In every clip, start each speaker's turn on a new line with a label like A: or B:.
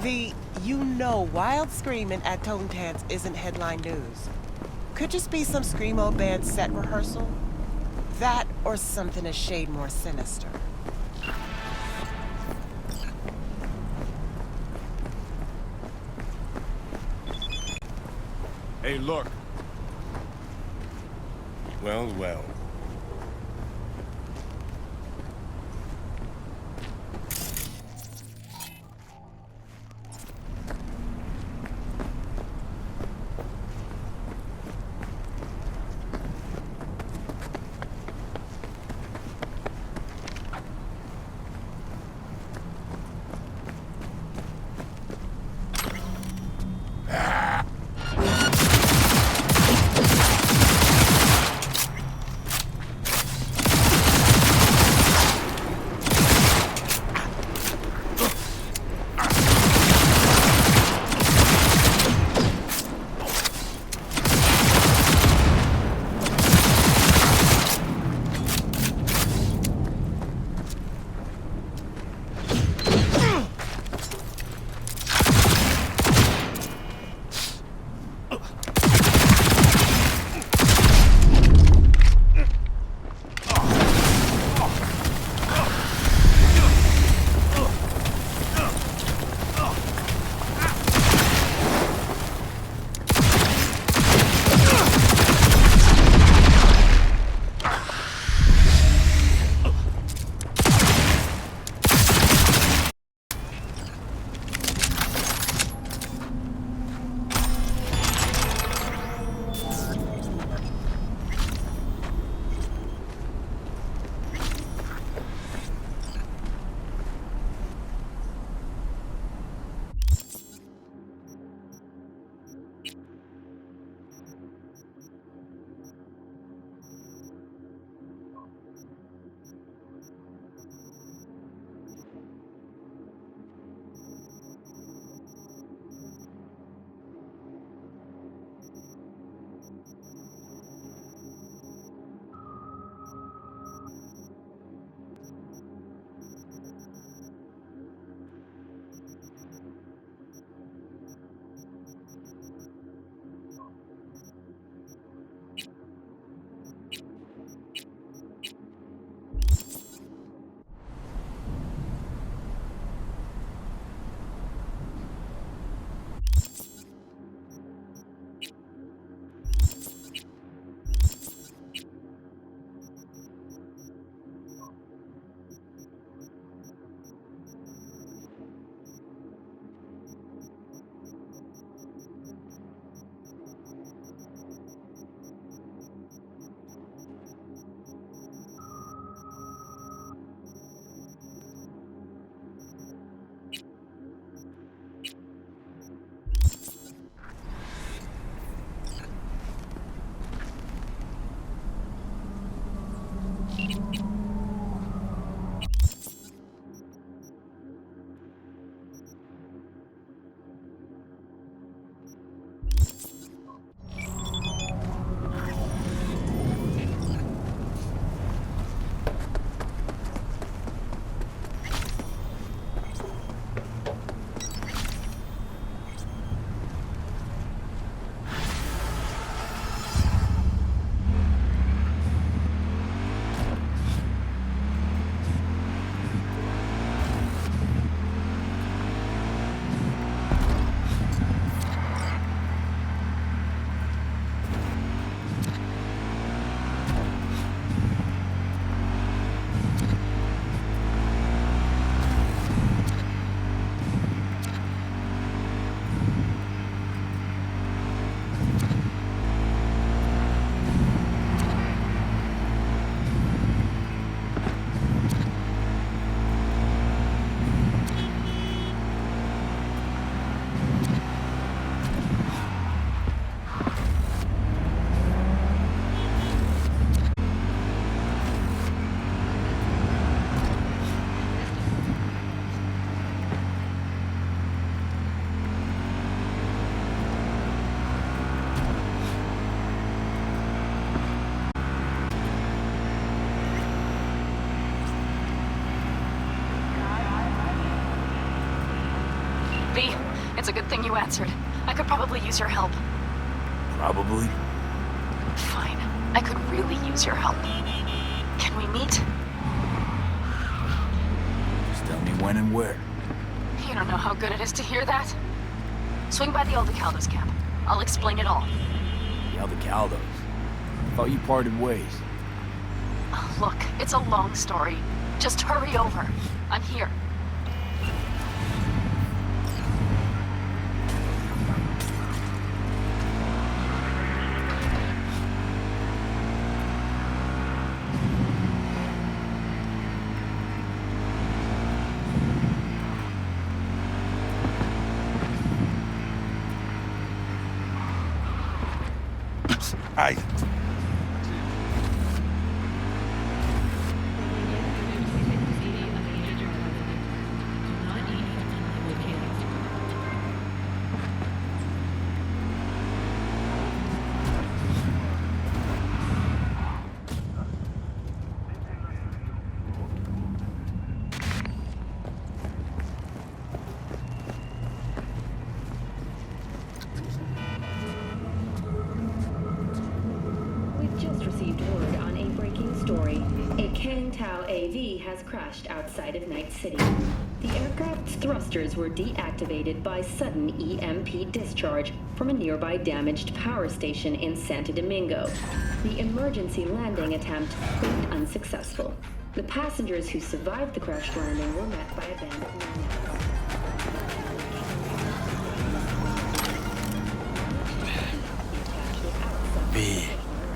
A: The wild screaming at Tann's isn't headline news. Could just be some screamo band set rehearsal. That or something a shade more sinister.
B: Hey, look.
C: Well, well.
B: It's a good thing you answered. I could probably use your help.
C: Probably.
B: Fine. I could really use your help. Can we meet?
C: Just tell me when and where.
B: You don't know how good it is to hear that. Swing by the Aldecaldos camp. I'll explain it all.
C: The Aldecaldos. I thought you parted ways.
B: Oh, look, it's a long story. Just hurry over. I'm here.
C: I...
D: Has crashed outside of Night City. The aircraft's thrusters were deactivated by sudden EMP discharge from a nearby damaged power station in Santo Domingo. The emergency landing attempt proved unsuccessful. The passengers who survived the crash landing were met by a band of maniacs.
E: B,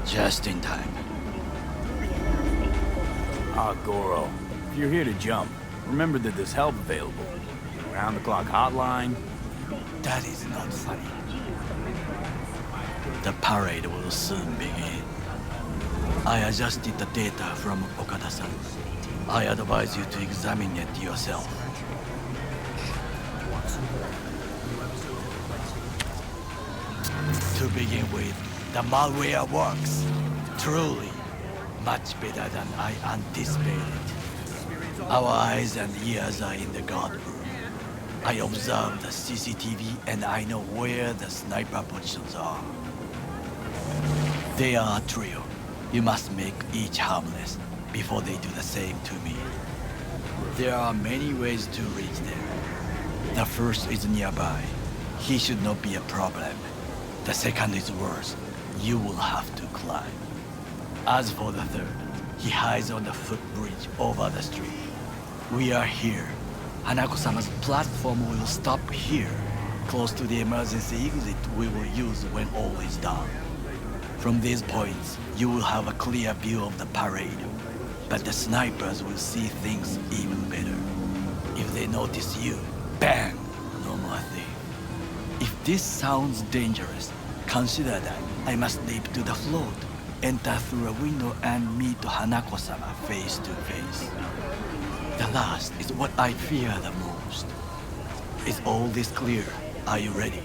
E: just in time.
C: Ah, Goro. If you're here to jump, remember that there's help available. Round-the-clock hotline.
E: That is not funny. The parade will soon begin. I adjusted the data from Okada-san. I advise you to examine it yourself. To begin with, the malware works. Truly. Much better than I anticipated. Our eyes and ears are in the guard room. I observe the CCTV and I know where the sniper positions are. They are a trio. You must make each harmless before they do the same to me. There are many ways to reach there. The first is nearby. He should not be a problem. The second is worse. You will have to climb. As for the third, he hides on the footbridge over the street. We are here. Hanako-sama's platform will stop here, close to the emergency exit we will use when all is done. From these points, you will have a clear view of the parade, but the snipers will see things even better. If they notice you, bang! No more thing. If this sounds dangerous, consider that I must leap to the float, enter through a window and meet Hanako-sama face to face. The last is what I fear the most. Is all this clear? Are you ready?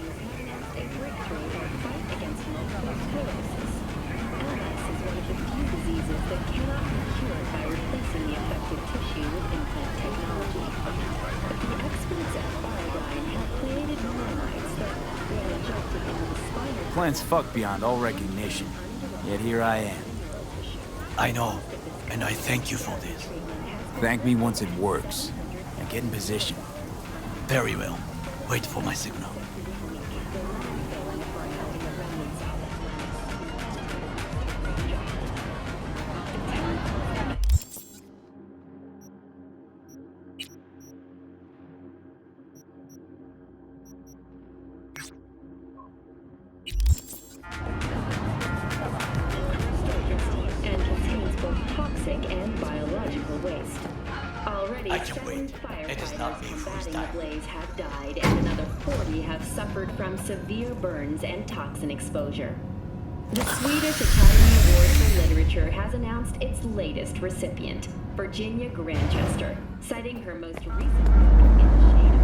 C: Plan's fucked beyond all recognition. Yet here I am.
E: I know, and I thank you for this.
C: Thank me once it works. Now get in position.
E: Very well. Wait for my signal. I can wait. It is not me who's dying.
D: Blaze have died, and another 40 have suffered from severe burns and toxin exposure. The Swedish Academy Award for Literature has announced its latest recipient, Virginia Grantchester, citing her most recent work in the shade of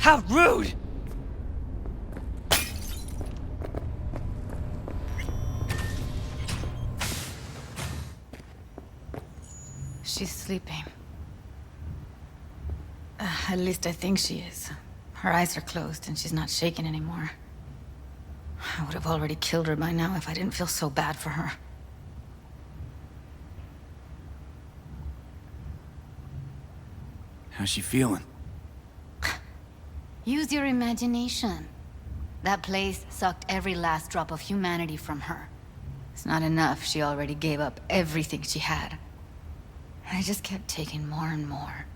E: How rude!
B: She's sleeping. At least I think she is. Her eyes are closed and she's not shaking anymore. I would have already killed her by now if I didn't feel so bad for her.
C: How's she feeling?
B: Use your imagination. That place sucked every last drop of humanity from her. It's not enough, she already gave up everything she had. I just kept taking more and more.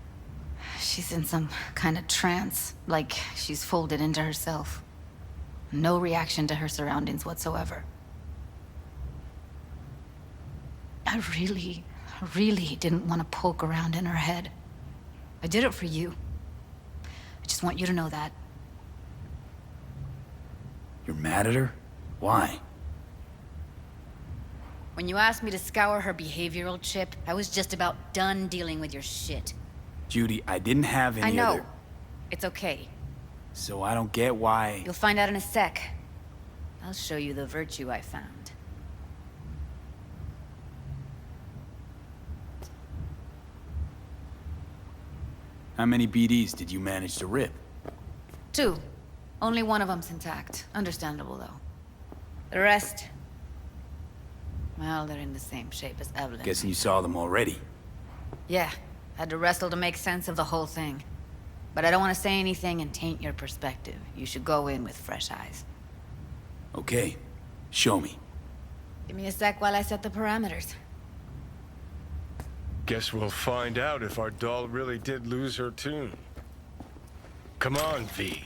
B: She's in some kind of trance, like she's folded into herself. No reaction to her surroundings whatsoever. I really didn't want to poke around in her head. I did it for you. I just want you to know that.
C: You're mad at her? Why?
B: When you asked me to scour her behavioral chip, I was just about done dealing with your shit.
C: Judy, I didn't have any
B: I know.
C: other...
B: It's okay.
C: So I don't get why...
B: You'll find out in a sec. I'll show you the virtue I found.
C: How many BDs did you manage to rip?
B: 2. Only one of them's intact. Understandable, though. The rest... well, they're in the same shape as Evelyn.
C: Guessing you saw them already.
B: Yeah. Had to wrestle to make sense of the whole thing. But I don't want to say anything and taint your perspective. You should go in with fresh eyes.
C: Okay. Show me.
B: Give me a sec while I set the parameters.
F: Guess we'll find out if our doll really did lose her tune. Come on, V.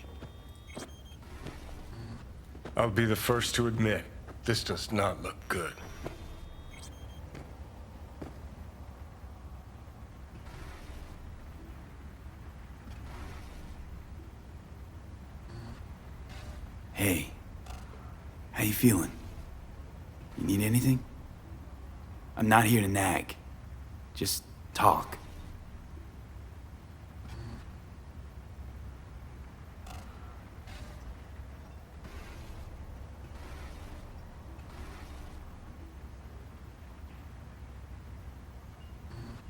F: I'll be the first to admit, this does not look good.
C: Hey. How you feeling? You need anything? I'm not here to nag. Just talk.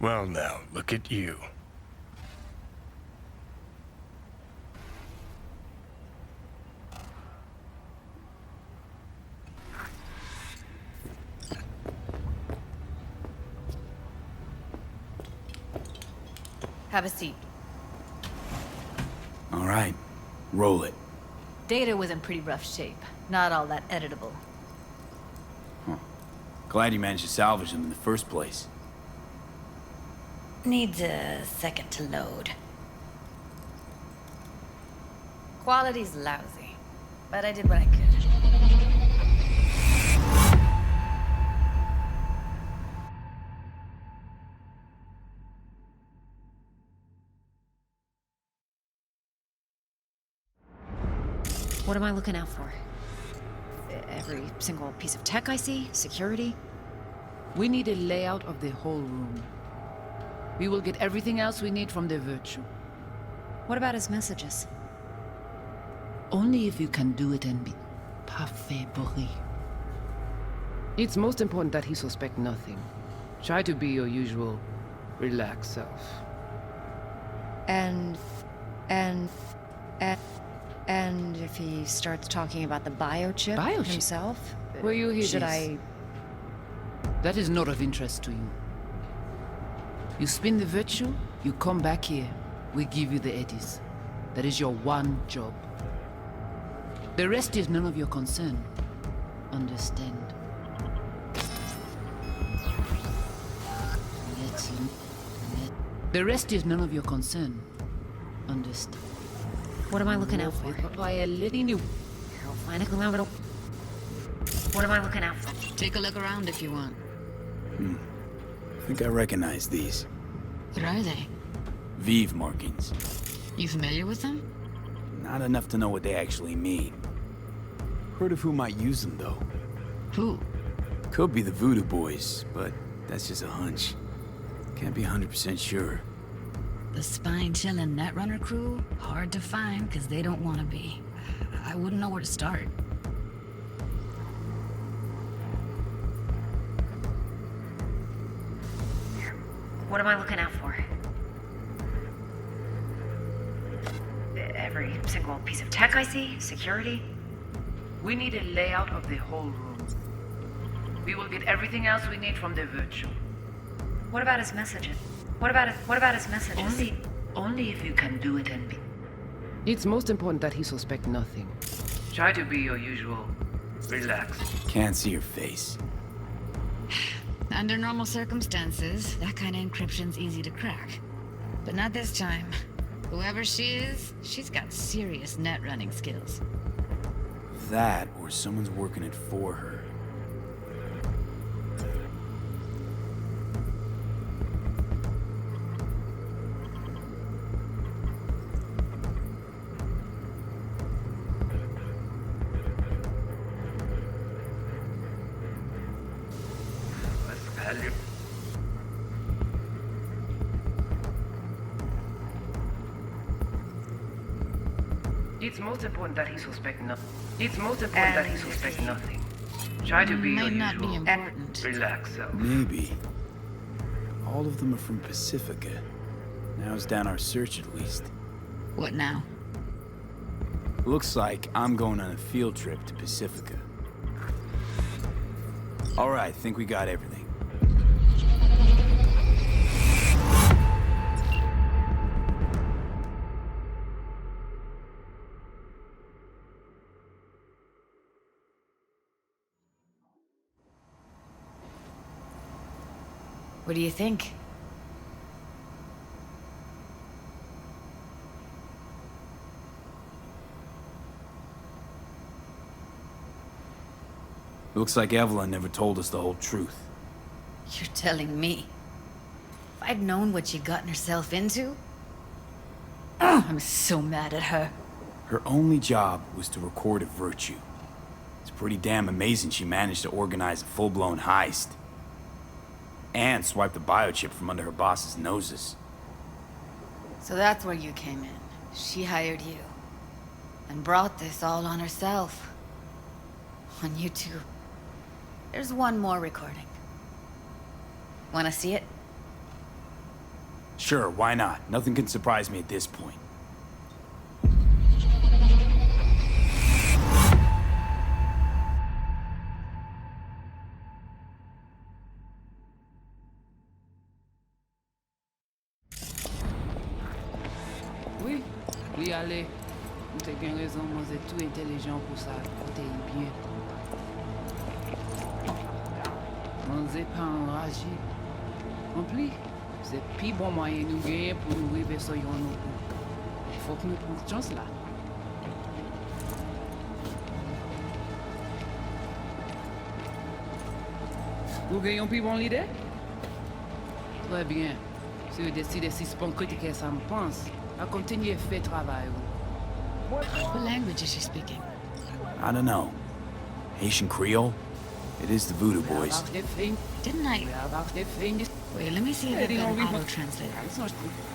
F: Well now, look at you.
B: Have a seat.
C: All right. Roll it.
B: Data was in pretty rough shape. Not all that editable.
C: Glad you managed to salvage them in the first place.
B: Needs a second to load. Quality's lousy, but I did what I could.
G: What am I looking out for? Every single piece of tech I see? Security?
H: We need a layout of the whole room. We will get everything else we need from the Virtue.
G: What about his messages?
H: Only if you can do it and be parfait bourré. It's most important that he suspect nothing. Try to be your usual, relaxed self.
G: And if he starts talking about the biochip,
H: Biochip?
G: himself?
H: Will you hear
G: Should
H: this?
G: I...
H: That is not of interest to you. You spin the Virtue, you come back here. We give you the eddies. That is your one job. The rest is none of your concern. Understand? The rest is none of your concern. Understand?
G: What am I looking out for? What am I looking out for?
B: Take a look around if you want.
C: I think I recognize these.
B: What are they?
C: Vive markings.
B: You familiar with them?
C: Not enough to know what they actually mean. Heard of who might use them, though.
B: Who?
C: Could be the Voodoo Boys, but that's just a hunch. Can't be 100% sure.
B: The spine-chilling Netrunner crew, hard to find because they don't want to be. I wouldn't know where to start.
G: What am I looking out for? Every single piece of tech I see? Security?
H: We need a layout of the whole room. We will get everything else we need from the virtue.
G: What about his messages? What about his messages?
H: Only if you can do it and be. It's most important that he suspect nothing. Try to be your usual. Relax.
C: Can't see your face.
B: Under normal circumstances, that kind of encryption's easy to crack. But not this time. Whoever she is, she's got serious net running skills.
C: That, or someone's working it for her.
H: It's most important that he suspect nothing. It's most important that he suspect nothing. Try to be your
B: Might not be
H: usual.
B: important.
H: Relax, self.
C: Maybe. All of them are from Pacifica. Narrows down our search at least.
B: What now?
C: Looks like I'm going on a field trip to Pacifica. All right, think we got everything.
B: What do you think?
C: Looks like Evelyn never told us the whole truth.
B: You're telling me? If I'd known what she'd gotten herself into? I'm so mad at her.
C: Her only job was to record a virtue. It's pretty damn amazing she managed to organize a full-blown heist. And swipe the biochip from under her boss's noses.
B: So that's where you came in. She hired you. And brought this all on herself. On you two. There's one more recording. Wanna see it?
C: Sure, why not? Nothing can surprise me at this point.
H: Oui, oui, allez. Vous avez bien raison, moi vous êtes tout intelligent pour ça. Écoutez bien. On n'est pas enragé. En plus, c'est le plus bon moyen de nous gagner pour nous arriver sur nos coups. Il faut que nous prenions chance là. Vous gagnez un plus bon leader? Très bien. Si vous décidez si c'est bon critiquer ça me pense, à continuer à faire travail.
B: What language is she speaking?
C: I don't know. Haitian Creole? It is the Voodoo Boys.
B: Didn't I? Wait, let me see if I've got an auto-translator.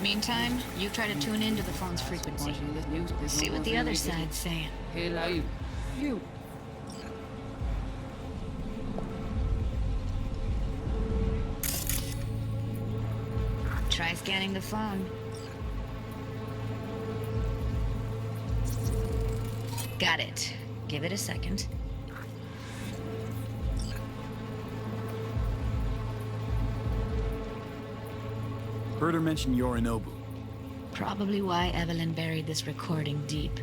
B: Meantime, you try to tune into the phone's frequency. See what the other side's saying.
H: Hey, like you.
B: Try scanning the phone. Got it. Give it a second.
C: Heard her mention Yorinobu.
B: Probably why Evelyn buried this recording deep.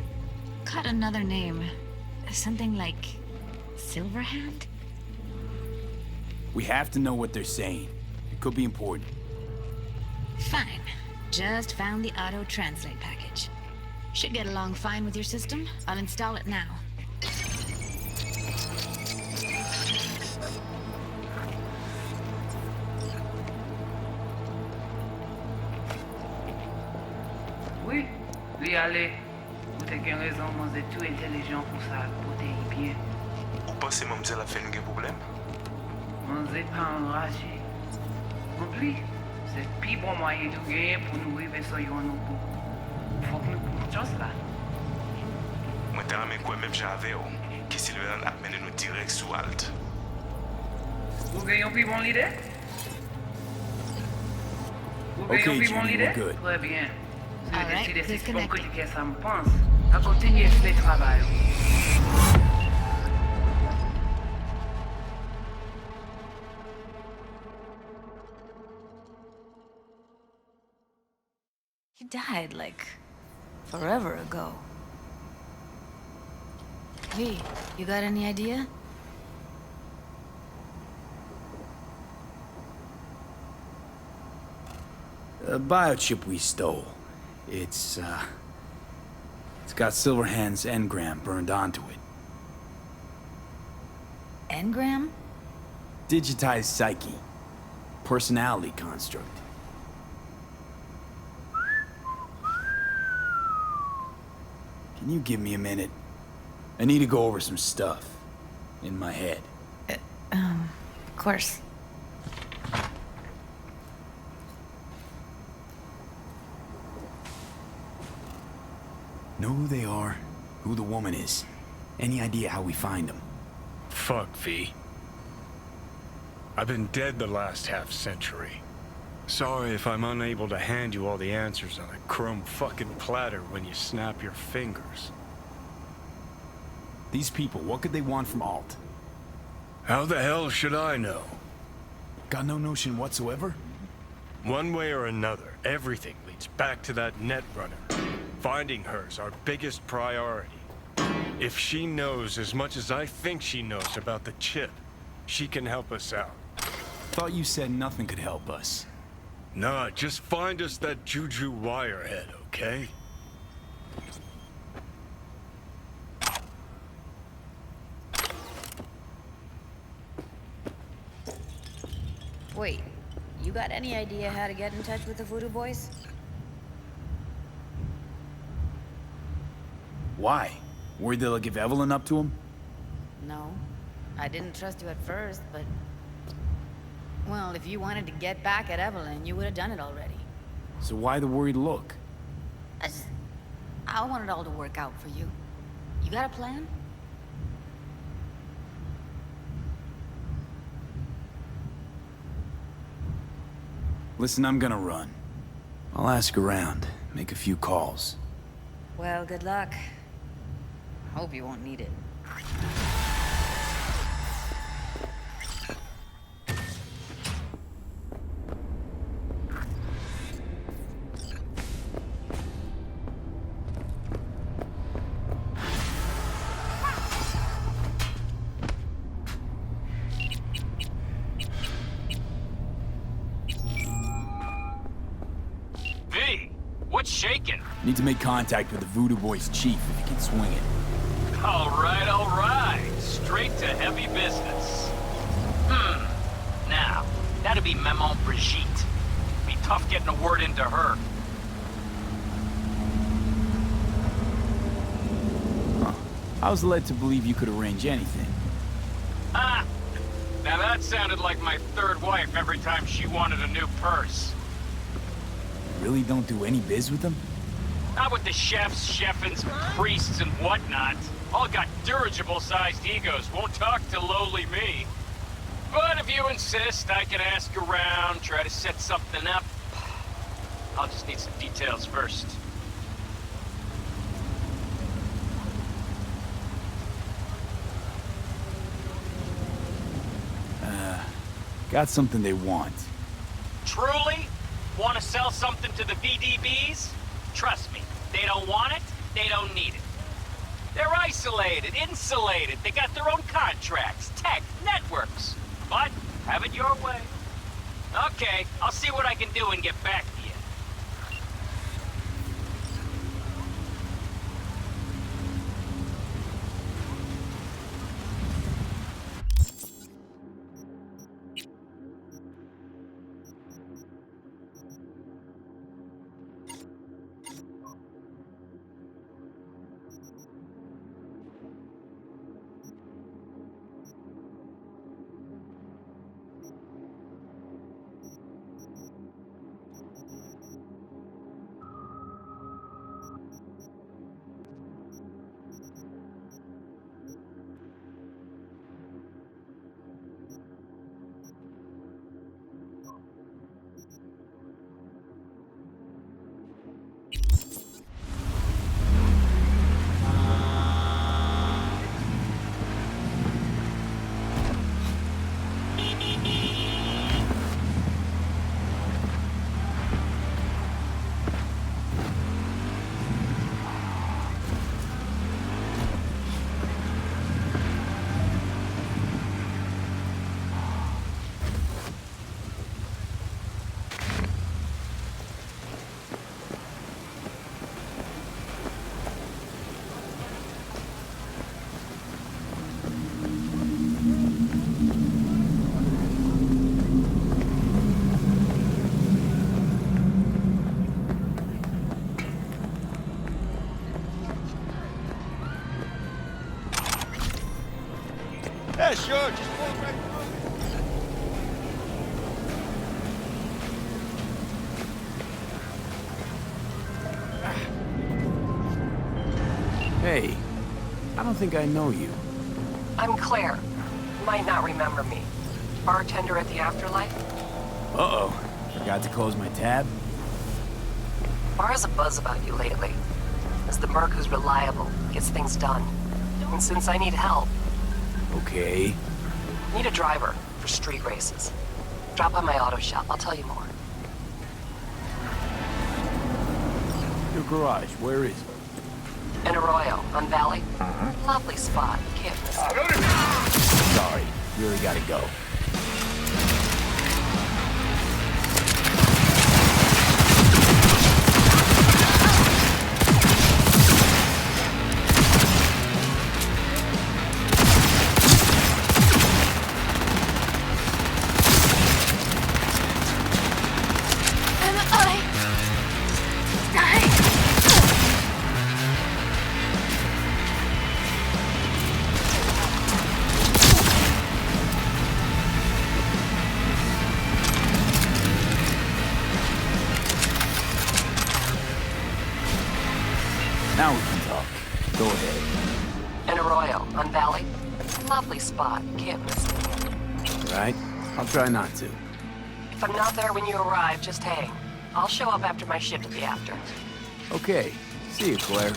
B: Caught another name. Something like Silverhand?
C: We have to know what they're saying. It could be important.
B: Fine. Just found the auto-translate package. Should get along fine with your system. I'll install it now.
H: Oui, oui, allez. Vous avez raison, moi vous êtes tout intelligent pour ça, côté bien.
I: Ou pensez mademoiselle a fait un problème?
H: On n'est pas enragé. En plus, C'est le plus bon moyen de gagner pour nous arriver sur yon nous pour. Faut que nous prenions chance là.
I: Mwen te rame kwen mèm jave yo, ki Silveran ap mene nou direct sou alt.
H: Vous gagnez un plus bon leader? Vous
C: Okay,
H: gagnez un plus bon
C: Jenny,
H: leader?
C: we're good.
H: Très bien. Si vous
B: Alright,
H: décidez si vous
B: disconnecting.
H: critiquer ça me pense, à continuer le travail.
B: He died, like, forever ago. V, you got any idea?
C: The biochip we stole. It's got Silverhand's engram burned onto it.
B: Engram?
C: Digitized psyche. Personality construct. Can you give me a minute? I need to go over some stuff. In my head.
B: Of course.
C: Know who they are, who the woman is. Any idea how we find them?
F: Fuck, V. I've been dead the last half-century. Sorry if I'm unable to hand you all the answers on a chrome fucking platter when you snap your fingers.
C: These people, what could they want from Alt?
F: How the hell should I know?
C: Got no notion whatsoever?
F: One way or another, everything leads back to that Netrunner. Finding her's our biggest priority. If she knows as much as I think she knows about the chip, she can help us out.
C: Thought you said nothing could help us.
F: Nah, just find us that Juju wirehead, okay?
J: Wait, you got any idea how to get in touch with the Voodoo Boys?
C: Why? Worried they'll give Evelyn up to him?
J: No. I didn't trust you at first, but... Well, if you wanted to get back at Evelyn, you would have done it already.
C: So why the worried look?
J: I want it all to work out for you. You got a plan?
C: Listen, I'm gonna run. I'll ask around, make a few calls.
J: Well, good luck. Hope you won't need it.
K: V, what's shaking?
C: Need to make contact with the Voodoo Boys chief if you can swing it.
K: All right. Straight to heavy business. Now, that'd be Maman Brigitte. Be tough getting a word into her.
C: I was led to believe you could arrange anything.
K: Ah! Now that sounded like my third wife every time she wanted a new purse.
C: You really don't do any biz with them?
K: Not with the chefs, chefins, priests, and whatnot. All got dirigible-sized egos, won't talk to lowly me. But if you insist, I can ask around, try to set something up. I'll just need some details first.
C: Got something they want.
K: Truly? Want to sell something to the VDBs? Trust me, they don't want it, they don't need it. They're isolated, insulated, they got their own contracts, tech, networks. But, have it your way. Okay, I'll see what I can do and get back to you.
F: sure. Just walk right through.
C: Hey, I don't think I know you.
A: I'm Claire. You might not remember me. Bartender at the Afterlife?
C: Uh-oh. Forgot to close my tab?
A: Bar has a buzz about you lately. As the merc who's reliable, gets things done. And since I need help,
C: Okay.
A: need a driver for street races. Drop by my auto shop, I'll tell you more.
C: Your garage, where is it?
A: In Arroyo, on Valley. Lovely spot, can't miss it.
C: Sorry, really gotta go. Now we can talk. Go ahead.
A: In Arroyo, on Valley. Lovely spot, can't miss it.
C: Right? I'll try not to.
A: If I'm not there when you arrive, just hang. I'll show up after my shift at the After.
C: Okay. See you, Claire.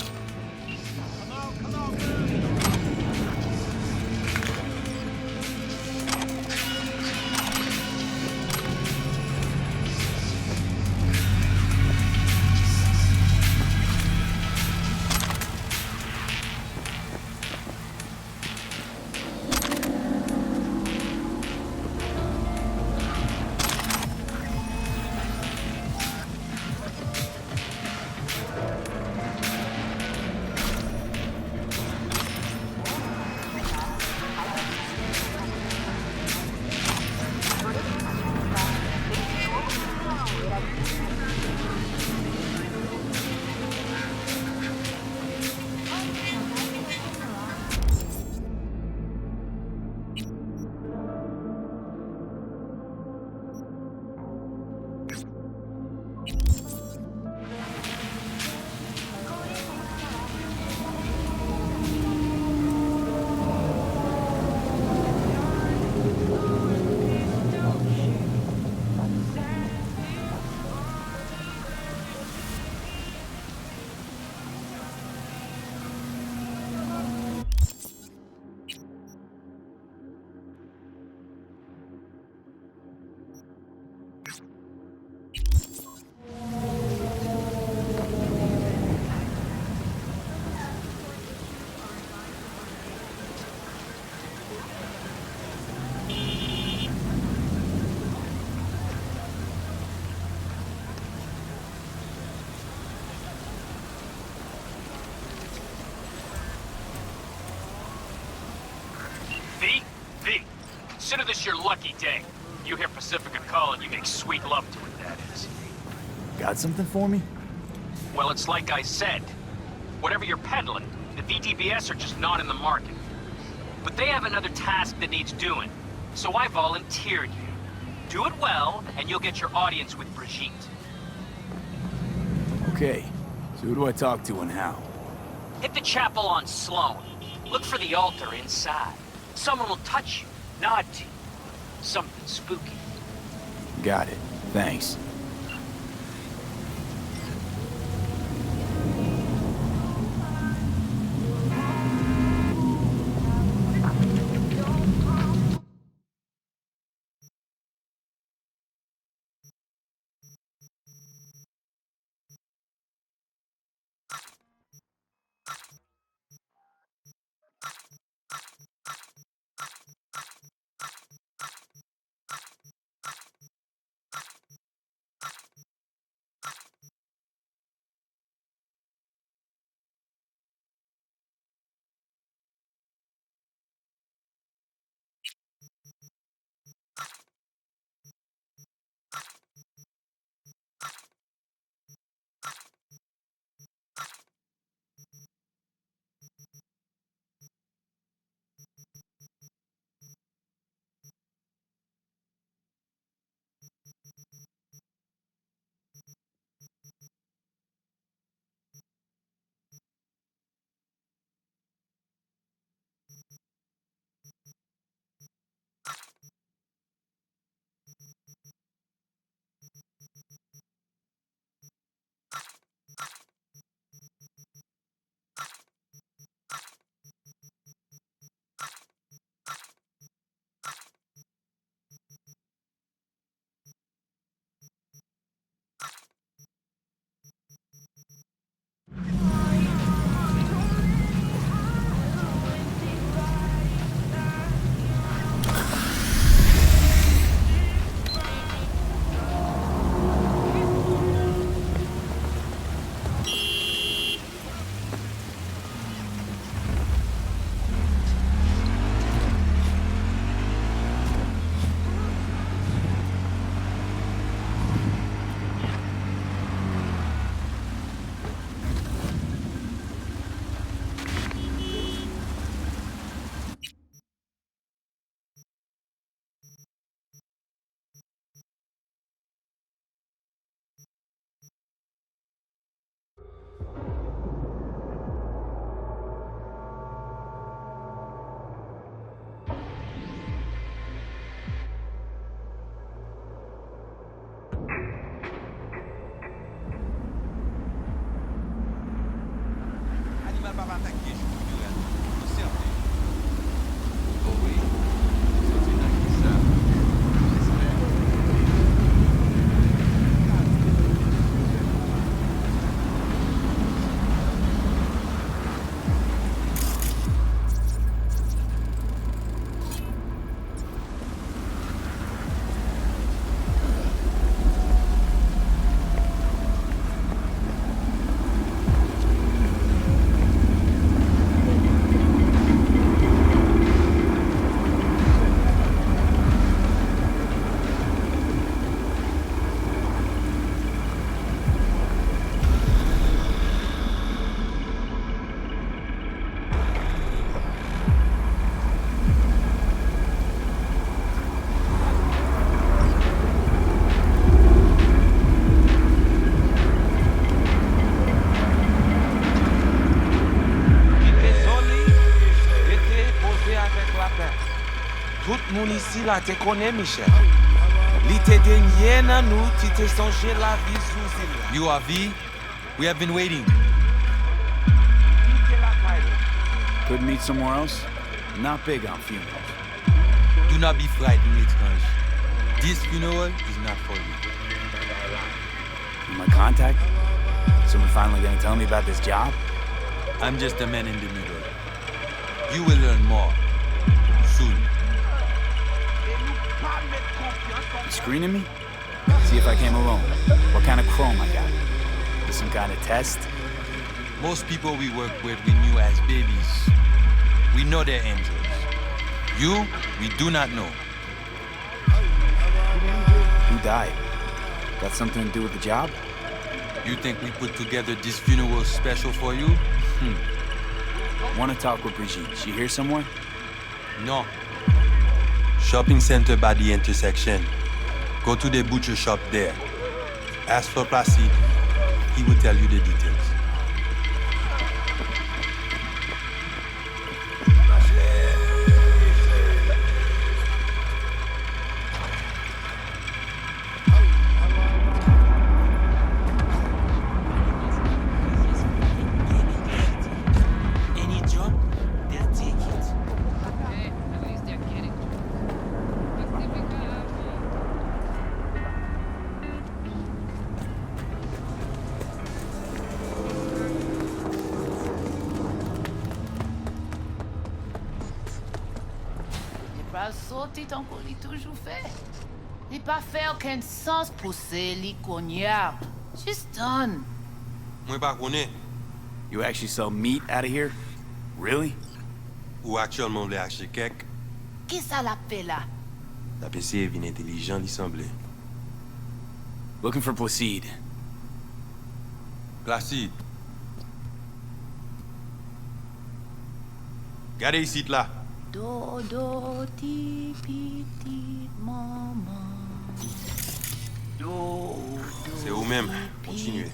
K: Consider this your lucky day. You hear Pacifica call and you make sweet love to it, that is.
C: Got something for me?
K: Well, it's like I said. Whatever you're peddling, the VTBS are just not in the market. But they have another task that needs doing, so I volunteered you. Do it well, and you'll get your audience with Brigitte.
C: Okay. So who do I talk to and how?
K: Hit the chapel on Sloan. Look for the altar inside. Someone will touch you, nod to you. Something spooky.
C: Got it. Thanks.
L: Tout moun ici là te connaît, Michel. Li te denye nan nou, ti te sonje la vie sous île.
M: You are V? We have been waiting.
C: Could meet somewhere else? Not big on funerals.
M: Do not be frightened, étrange. This funeral is not for you.
C: You my contact? Someone finally gonna tell me about this job?
M: I'm just a man in the middle. You will learn more. Soon.
C: You screening me? See if I came alone. What kind of chrome I got? Is some kind of test?
M: Most people we work with we knew as babies. We know they're angels. You, we do not know.
C: Who died? Got something to do with the job?
M: You think we put together this funeral special for you?
C: Want to talk with Brigitte. She here somewhere?
M: No. Shopping center by the intersection. Go to the butcher shop there. Ask for Placide. He will tell you the details.
H: Sauter tant qu'on l'a toujours fait. Il pas fait aucun sens pour les cognards. Just done.
M: Moi pas connais.
C: You actually sell meat out of here? Really?
M: Ou actuellement voulait acheter quelque.
H: Qu'est-ce ça l'a fait là?
M: La PC est bien intelligent, il semblait.
C: Looking for Placide.
M: Placide. Regardez ici là.
H: Dodo ti petite maman. Dodo.
M: C'est vous-même. Continuez.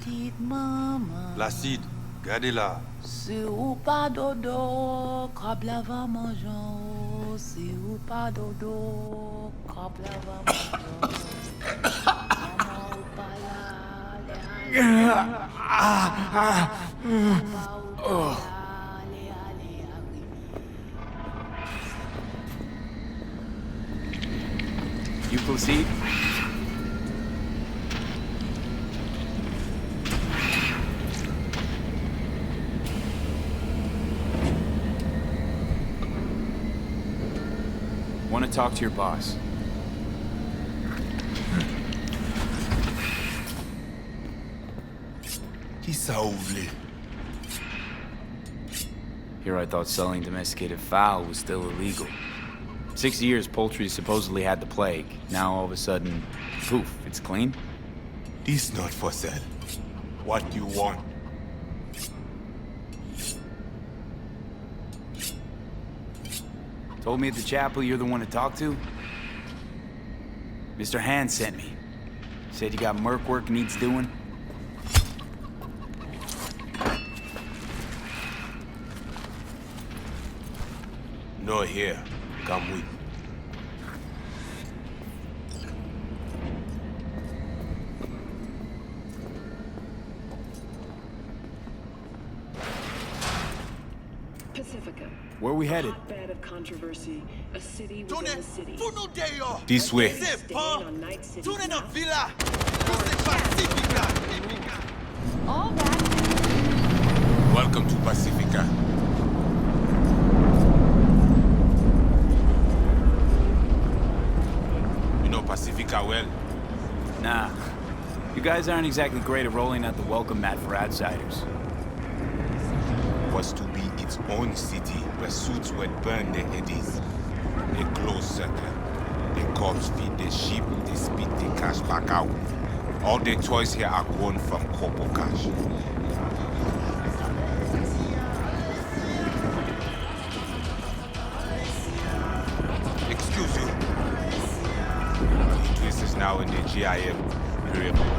M: Placide, regardez là.
H: C'est ou pas dodo, crabe la va mangeant. C'est ou pas dodo, crabe la va mangeant. Maman ou pas là,
C: You Placide? Want to talk to your boss.
L: Qui ça ouvre?
C: Here I thought selling domesticated fowl was still illegal. 6 years poultry supposedly had the plague. Now all of a sudden, poof, it's clean?
L: This not for sale. What you want?
C: Told me at the chapel you're the one to talk to? Mr. Hand sent me. Said you got merc work needs doing?
L: No here. Come with.
D: Pacifica.
C: Where are we headed?
D: Hotbed of controversy, a city within a city.
C: This way.
D: Staying on Night City's map.
L: Villa.
J: All that.
L: Welcome to Pacifica. You know Pacifica well?
C: Nah. You guys aren't exactly great at rolling out the welcome mat for outsiders.
L: Was to be its own city where suits would burn their eddies. A closed circle. The cops feed the sheep, they spit the cash back out. All the toys here are grown from corpo cash. Excuse you. This is now in the GIM period.